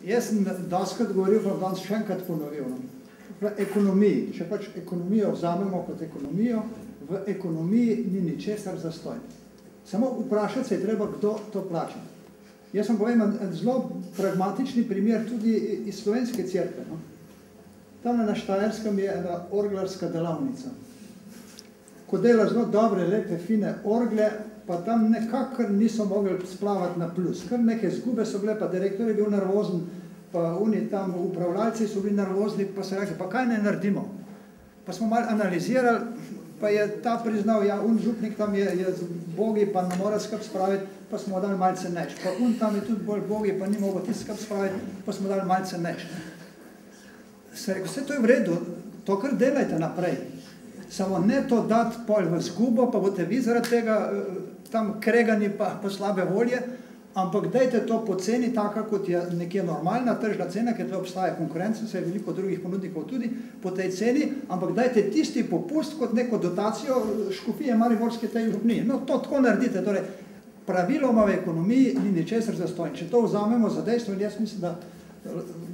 Jaz sem dostikrat govoril, pa danes še enkrat ponovil. V ekonomiji, če pač ekonomijo vzamemo kot ekonomijo, v ekonomiji ni ničesar zastonj. Samo vprašati se je treba, kdo to plača. Jaz vam povem en zelo pragmatični primer tudi iz slovenske cerkve. Tam na Štajerskem je ena orglarska delavnica. Ko dela zelo dobre, lepe, fine orgle, pa tam nekakor niso mogli splavati na plus. Kar neke zgube so bile, pa direktor je bil nervozen, pa oni tam upravljalci so bili nervozni, pa so rekli, pa kaj ne naredimo? Pa smo malo analizirali, pa je ta priznal, ja, župnik tam je bogi, pa ne mora skrb spraviti, pa smo dali malce neč. Pa tam je tudi bolj bogi, pa ni mogel ti skrb spraviti, pa smo dali malce neč. Se rekel, vse to je v redu, to kar delajte naprej. Samo ne to dati pol v zgubo, pa boste vi zaradi tega tam kregani pa slabe volje, ampak dajte to po ceni taka, kot je nekje normalna tržna cena, ker to obstaja konkurenca, se je veliko drugih ponudnikov tudi po tej ceni, ampak dajte tisti popust kot neko dotacijo škofije mariborske tej župniji. No, to tako naredite, torej praviloma v ekonomiji ni ničesar zastonj. Če to vzamemo za dejstvo, in jaz mislim, da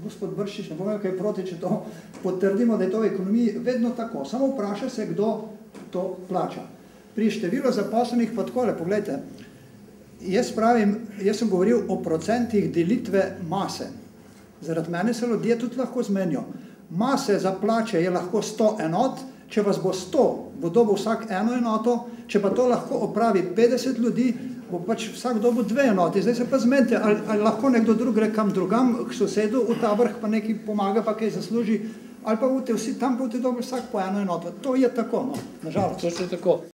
gospod Brščič, ne bom kaj proti, če to potrdimo, da je to v ekonomiji vedno tako. Samo vpraša se, kdo to plača. Pri številu zaposlenih pa takole, poglejte, jaz sem govoril o procentih delitve mase. Zaradi mene se ljudje tudi lahko zmenijo. Mase za plače je lahko 100 enot, če vas bo 100, bo dobil vsak eno enoto, če pa to lahko opravi 50 ljudi, bo pač vsak dobil 2 enoti. Zdaj se pa zmenite, ali lahko nekdo drug gre kam drugam, k sosedu v ta vrh, pa nekaj pomaga, pa kaj zasluži, ali pa boste vsi tam boste dobili vsak po eno enoto. To je tako, no, nažalost. To je tako.